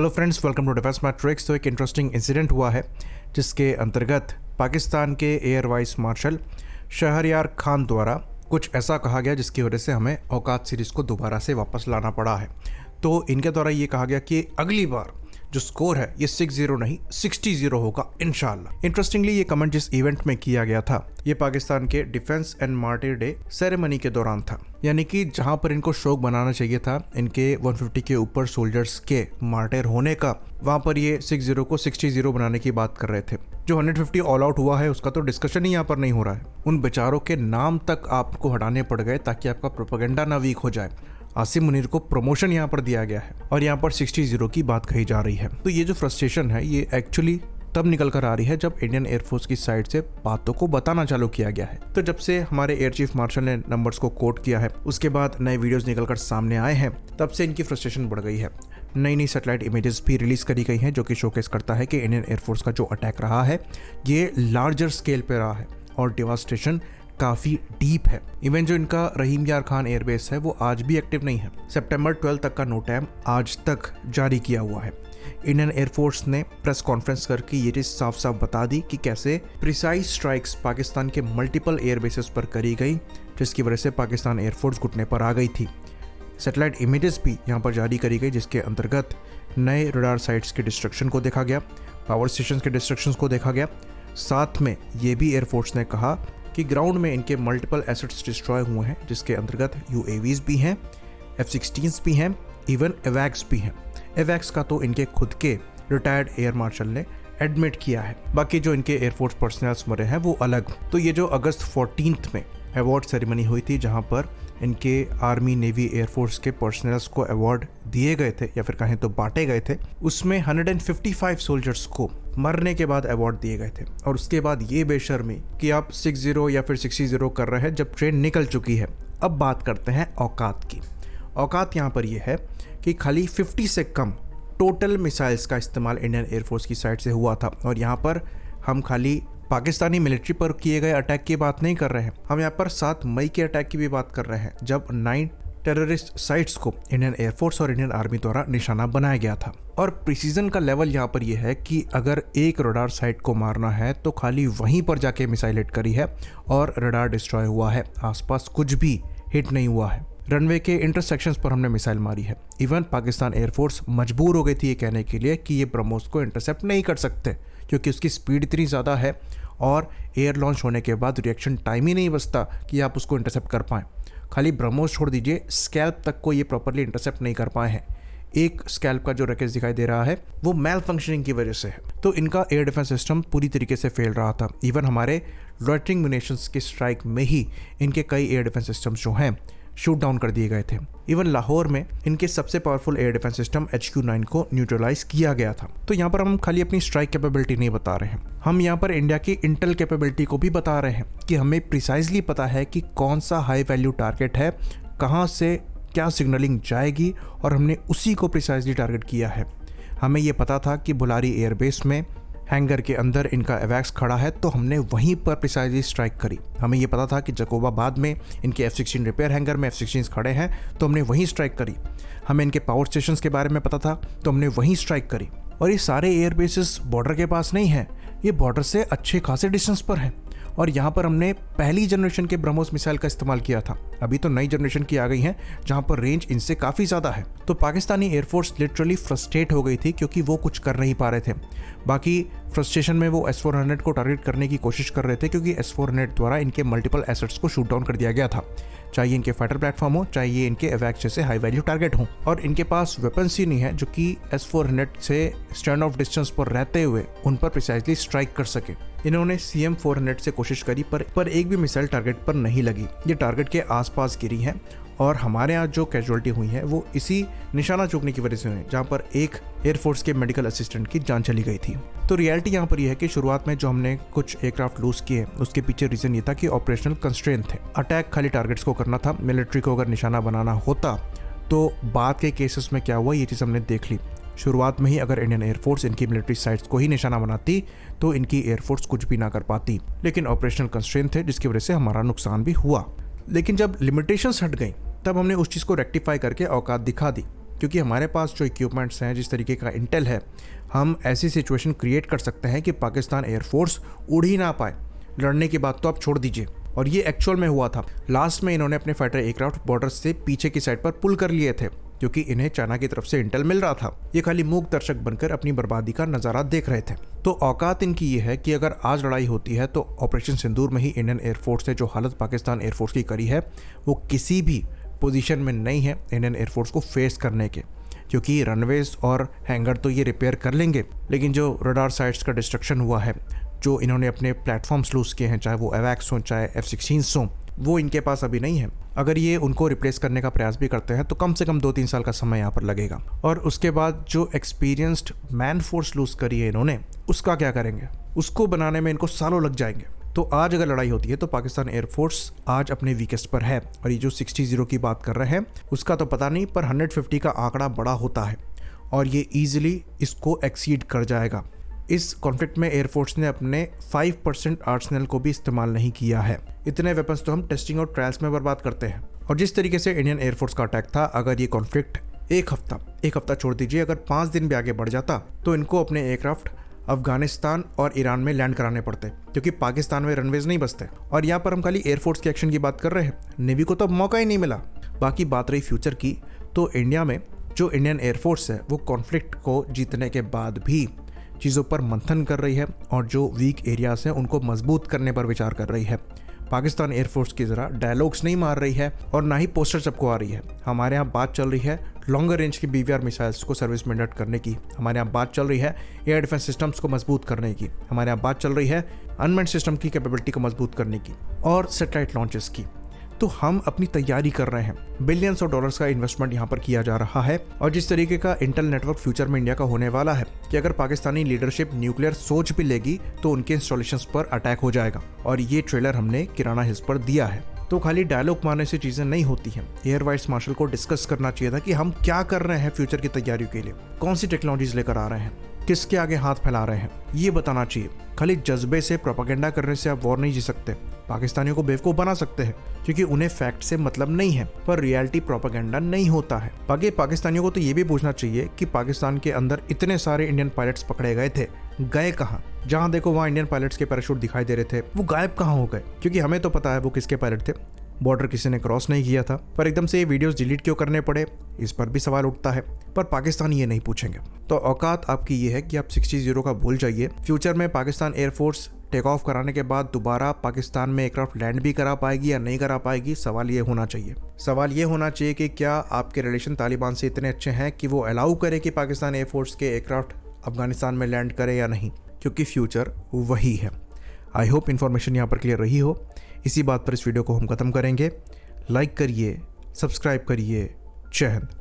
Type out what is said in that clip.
Hello friends, welcome to defence matrix. तो एक interesting incident हुआ है जिसके अंतर्गत पाकिस्तान के air vice marshal Shahryar Khan द्वारा कुछ ऐसा कहा गया जिसकी वजह से हमें औकात सीरीज़ को दोबारा से वापस लाना पड़ा है। तो इनके द्वारा ये कहा गया कि अगली बार जो स्कोर है ये 6-0 नहीं 60-0 होगा इंशाल्लाह। इंटरेस्टिंगली ये कमेंट जिस इवेंट में किया गया था ये पाकिस्तान के defence and martyr day ceremony के दौरान था, यानी कि जहां पर इनको शौक बनाना चाहिए था इनके 150 के ऊपर सोल्जर्स के मार्टिर होने का, वहां पर ये 6-0 को 60-0 बनाने की बात कर रहे थे। जो 150 ऑल आउट हुआ है उसका तो डिस्कशन ही यहाँ पर नहीं हो रहा है। उन बेचारों के नाम तक आपको हटाने पड़ गए ताकि आपका प्रोपेगेंडा ना वीक हो जाए। आसिम मुनीर को प्रमोशन यहाँ पर दिया गया है और यहाँ पर 60-0 की बात कही जा रही है। तो ये जो फ्रस्ट्रेशन है ये एक्चुअली तब निकल कर आ रही है जब इंडियन एयरफोर्स की साइड से बातों को बताना चालू किया गया है। तो जब से हमारे एयर चीफ मार्शल ने नंबर्स को कोट किया है उसके बाद नए वीडियोस निकलकर सामने आए हैं, तब से इनकी फ्रस्ट्रेशन बढ़ गई है। नई नई सैटेलाइट इमेजेस भी रिलीज करी गई हैं जो कि शोकेस करता है कि इंडियन एयरफोर्स का जो अटैक रहा है ये लार्जर स्केल पे रहा है और डिवास्टेशन काफ़ी डीप है। इवन जो इनका रहीम यार खान एयरबेस है वो आज भी एक्टिव नहीं है। सितंबर 12 तक का नोटैम आज तक जारी किया हुआ है। इंडियन एयरफोर्स ने प्रेस कॉन्फ्रेंस करके ये चीज़ साफ साफ बता दी कि कैसे प्रिसाइज स्ट्राइक्स पाकिस्तान के मल्टीपल एयरबेसेस पर करी गई, जिसकी वजह से पाकिस्तान एयरफोर्स घुटने पर आ गई थी। सैटेलाइट इमेजेस भी यहाँ पर जारी करी गई जिसके अंतर्गत नए रडार साइट्स के डिस्ट्रक्शन को देखा गया, पावर स्टेशन के डिस्ट्रक्शन को देखा गया। साथ में ये भी एयरफोर्स ने कहा कि ग्राउंड में इनके मल्टीपल एसेट्स डिस्ट्रॉय हुए हैं जिसके अंतर्गत UAVs भी हैं, F-16s भी हैं, इवन एवैक्स भी हैं। एवैक्स का तो इनके खुद के रिटायर्ड एयर मार्शल ने एडमिट किया है, बाकी जो इनके एयरफोर्स पर्सनल्स मरे हैं वो अलग। तो ये जो अगस्त 14 में अवार्ड सेरेमनी हुई थी जहां पर इनके आर्मी नेवी एयरफोर्स के पर्सनल्स को अवार्ड दिए गए थे या फिर कहें तो बांटे गए थे, उसमें 155 सोल्जर्स को मरने के बाद अवार्ड दिए गए थे। और उसके बाद ये बेशर्मी कि आप 6-0 या फिर 60-0 कर रहे हैं जब ट्रेन निकल चुकी है। अब बात करते हैं औकात की। औकात यहाँ पर यह है कि खाली 50 से कम टोटल मिसाइल्स का इस्तेमाल इंडियन एयरफोर्स की साइड से हुआ था। और यहाँ पर हम खाली पाकिस्तानी मिलिट्री पर किए गए अटैक की बात नहीं कर रहे हैं, हम यहाँ पर 7 मई के अटैक की भी बात कर रहे हैं जब 9 टेररिस्ट साइट्स को इंडियन एयरफोर्स और इंडियन आर्मी द्वारा निशाना बनाया गया था। और प्रिसीजन का लेवल यहाँ पर यह है कि अगर एक रडार साइट को मारना है तो खाली वहीं पर जाके मिसाइल हिट करी है और रडार डिस्ट्रॉय हुआ है, आसपास कुछ भी हिट नहीं हुआ है। रनवे के इंटरसेक्शंस पर हमने मिसाइल मारी है। इवन पाकिस्तान एयरफोर्स मजबूर हो गई थी ये कहने के लिए कि ये ब्रह्मोस को इंटरसेप्ट नहीं कर सकते क्योंकि उसकी स्पीड इतनी ज़्यादा है और एयर लॉन्च होने के बाद रिएक्शन टाइम ही नहीं बचता कि आप उसको इंटरसेप्ट कर पाएँ। खाली ब्रह्मोस छोड़ दीजिए, स्कैल्प तक को ये प्रॉपरली इंटरसेप्ट नहीं कर पाए हैं। एक स्कैल्प का जो रैकेज दिखाई दे रहा है वो मैल फंक्शनिंग की वजह से है। तो इनका एयर डिफेंस सिस्टम पूरी तरीके से फेल रहा था। इवन हमारे लॉइटरिंग म्यूनिशंस के स्ट्राइक में ही इनके कई एयर डिफेंस सिस्टम्स जो हैं शूट डाउन कर दिए गए थे। इवन लाहौर में इनके सबसे powerful air defence system HQ-9 को न्यूट्रलाइज किया गया था। तो यहाँ पर हम खाली अपनी स्ट्राइक कैपेबिलिटी नहीं बता रहे हैं, हम यहाँ पर इंडिया की इंटेल कैपेबिलिटी को भी बता रहे हैं कि हमें प्रिसाइजली पता है कि कौन सा हाई वैल्यू टारगेट है, कहाँ से क्या सिग्नलिंग जाएगी और हमने उसी को प्रिसाइजली टारगेट किया है। हमें ये पता था कि बुलारी एयरबेस में हैंगर के अंदर इनका एवैक्स खड़ा है तो हमने वहीं पर प्रिसाइजली स्ट्राइक करी। हमें ये पता था कि जकोबाबाद में इनके F-16 रिपेयर हैंगर में F-16 खड़े हैं तो हमने वहीं स्ट्राइक करी। हमें इनके पावर स्टेशंस के बारे में पता था तो हमने वहीं स्ट्राइक करी। और ये सारे एयरबेसेस बॉर्डर के पास नहीं हैं, ये बॉर्डर से अच्छे खासे डिस्टेंस पर हैं। और यहाँ पर हमने पहली जनरेशन के ब्रह्मोस मिसाइल का इस्तेमाल किया था। अभी तो नई जनरेशन की आ गई हैं जहाँ पर रेंज इनसे काफ़ी ज़्यादा है। तो पाकिस्तानी एयरफोर्स लिटरली फ्रस्ट्रेट हो गई थी क्योंकि वो कुछ कर नहीं पा रहे थे। बाकी फ्रस्ट्रेशन में वो S-400 को टारगेट करने की कोशिश कर रहे थे क्योंकि S-400 द्वारा इनके मल्टीपल एसेट्स को शूट डाउन कर दिया गया था, चाहे इनके फाइटर प्लेटफॉर्म हो, चाहे ये इनके एवैक्स जैसे हाई वैल्यू टारगेट हो। और इनके पास वेपन्स ही नहीं है जो कि S-400 से स्टैंड ऑफ डिस्टेंस पर रहते हुए उन पर प्रिसाइजली स्ट्राइक कर सके। इन्होंने CM-400 से कोशिश करी पर एक भी मिसाइल टारगेट पर नहीं लगी, ये टारगेट के आसपास गिरी है। और हमारे यहाँ जो कैजुअलिटी हुई है वो इसी निशाना चूकने की वजह से हुई, जहाँ पर एक एयरफोर्स के मेडिकल असिस्टेंट की जान चली गई थी। तो रियलिटी यहाँ पर यह है कि शुरुआत में जो हमने कुछ एयरक्राफ्ट लूज किए उसके पीछे रीजन ये था कि ऑपरेशनल कंस्ट्रेंट थे। अटैक खाली टारगेट्स को करना था, मिलिट्री को अगर निशाना बनाना होता तो बाद के केसेस में क्या हुआ ये चीज़ हमने देख ली। शुरुआत में ही अगर इंडियन एयरफोर्स इनकी मिलिट्री साइट्स को ही निशाना बनाती तो इनकी एयरफोर्स कुछ भी ना कर पाती, लेकिन ऑपरेशनल कंस्ट्रेंट थे जिसकी वजह से हमारा नुकसान भी हुआ। लेकिन जब लिमिटेशंस हट गई तब हमने उस चीज़ को रेक्टिफाई करके औकात दिखा दी क्योंकि हमारे पास जो इक्विपमेंट्स हैं, जिस तरीके का इंटेल है, हम ऐसी सिचुएशन क्रिएट कर सकते हैं कि पाकिस्तान एयरफोर्स उड़ ही ना पाए। लड़ने की बात तो आप छोड़ दीजिए, और ये एक्चुअल में हुआ था। लास्ट में इन्होंने अपने फाइटर एयरक्राफ्ट बॉर्डर से पीछे की साइड पर पुल कर लिए थे, क्योंकि इन्हें चाइना की तरफ से इंटेल मिल रहा था। ये खाली मूक दर्शक बनकर अपनी बर्बादी का नज़ारा देख रहे थे। तो औकात इनकी ये है कि अगर आज लड़ाई होती है तो ऑपरेशन सिंदूर में ही इंडियन एयरफोर्स ने जो हालत पाकिस्तान एयरफोर्स की करी है, वो किसी भी पोजीशन में नहीं है इंडियन एयरफोर्स को फेस करने के, क्योंकि रनवेज और हैंगर तो ये रिपेयर कर लेंगे, लेकिन जो रडार साइट्स का डिस्ट्रक्शन हुआ है, जो इन्होंने अपने प्लेटफॉर्म्स लूज़ किए हैं, चाहे वो एवैक्स हों चाहे F-16 हों, वो इनके पास अभी नहीं है। अगर ये उनको रिप्लेस करने का प्रयास भी करते हैं तो कम से कम 2-3 साल का समय यहाँ पर लगेगा। और उसके बाद जो एक्सपीरियंस्ड मैन फोर्स लूज़ करी है इन्होंने, उसका क्या करेंगे? उसको बनाने में इनको सालों लग जाएंगे। तो आज अगर लड़ाई होती है तो पाकिस्तान एयरफोर्स आज अपने वीकेस्ट पर है, और ये जो 60 की बात कर रहे हैं उसका तो पता नहीं, पर 150 का आंकड़ा बड़ा होता है और ये ईजिली इसको एक्सीड कर जाएगा। इस कॉन्फ्लिक्ट में एयरफोर्स ने अपने 5% आर्सनल को भी इस्तेमाल नहीं किया है। इतने वेपन्स तो हम टेस्टिंग और ट्रायल्स में बर्बाद करते हैं। और जिस तरीके से इंडियन एयरफोर्स का अटैक था, अगर ये कॉन्फ्लिक्ट एक हफ्ता छोड़ दीजिए, अगर 5 दिन भी आगे बढ़ जाता तो इनको अपने एयरक्राफ्ट अफगानिस्तान और ईरान में लैंड कराने पड़ते, क्योंकि पाकिस्तान में रनवेज नहीं बसते। और यहाँ पर हम खाली एयरफोर्स के एक्शन की बात कर रहे हैं, नेवी को तो मौका ही नहीं मिला। बाकी बात रही फ्यूचर की, तो इंडिया में जो इंडियन एयरफोर्स है वो कॉन्फ्लिक्ट को जीतने के बाद भी चीज़ों पर मंथन कर रही है और जो वीक एरियाज हैं उनको मजबूत करने पर विचार कर रही है। पाकिस्तान एयरफोर्स की ज़रा डायलॉग्स नहीं मार रही है और ना ही पोस्टर चिपकवा रही है। हमारे यहाँ बात चल रही है लॉन्गर रेंज की BVR मिसाइल्स को सर्विस में इंडक्ट करने की, हमारे यहाँ बात चल रही है एयर डिफेंस सिस्टम्स को मजबूत करने की, हमारे यहाँ बात चल रही है अनमैन्ड सिस्टम की कैपेबिलिटी को मजबूत करने की और सैटेलाइट लॉन्चेस की। तो हम अपनी तैयारी कर रहे हैं। बिलियंस ऑफ डॉलर्स का इन्वेस्टमेंट यहाँ पर किया जा रहा है, और जिस तरीके का इंटेल नेटवर्क फ्यूचर में इंडिया का होने वाला है कि अगर पाकिस्तानी लीडरशिप न्यूक्लियर सोच भी लेगी तो उनके इंस्टॉलेशंस पर अटैक हो जाएगा। और ये ट्रेलर हमने किराना हिल्स पर दिया है। तो खाली डायलॉग मारने से चीज़ें नहीं होती हैं। एयर वाइस मार्शल को डिस्कस करना चाहिए था कि हम क्या कर रहे हैं फ्यूचर की तैयारियों के लिए, कौन सी टेक्नोलॉजीज लेकर आ रहे हैं, किसके आगे हाथ फैला रहे हैं, ये बताना चाहिए। खाली जज्बे से प्रोपेगेंडा करने से आप वॉर नहीं जी सकते। पाकिस्तानियों को बेवकूफ़ बना सकते हैं क्योंकि उन्हें फैक्ट से मतलब नहीं है, पर रियलिटी प्रोपेगेंडा नहीं होता है। बाकी पाकिस्तानियों को तो ये भी पूछना चाहिए कि पाकिस्तान के अंदर इतने सारे इंडियन पायलट्स पकड़े गए थे, गए कहाँ? जहाँ देखो वहाँ इंडियन पायलट्स के पैराशूट दिखाई दे रहे थे, वो गायब कहाँ हो गए? क्योंकि हमें तो पता है वो किसके पायलट थे, बॉर्डर किसी ने क्रॉस नहीं किया था, पर एकदम से ये वीडियोस डिलीट क्यों करने पड़े, इस पर भी सवाल उठता है। पर पाकिस्तान ये नहीं पूछेंगे। तो औकात आपकी ये है कि आप 60 का भूल जाइए। फ्यूचर में पाकिस्तान एयरफोर्स टेक ऑफ कराने के बाद दोबारा पाकिस्तान में एयरक्राफ्ट लैंड भी करा पाएगी या नहीं करा पाएगी, सवाल ये होना चाहिए। सवाल ये होना चाहिए कि क्या आपके रिलेशन तालिबान से इतने अच्छे हैं कि वो अलाउ करे कि पाकिस्तान एयरफोर्स के एयरक्राफ्ट अफगानिस्तान में लैंड करे या नहीं, क्योंकि फ्यूचर वही है। आई होप इन्फॉर्मेशन यहाँ पर क्लियर रही हो। इसी बात पर इस वीडियो को हम ख़त्म करेंगे। लाइक करिए, सब्सक्राइब करिए। जय हिंद।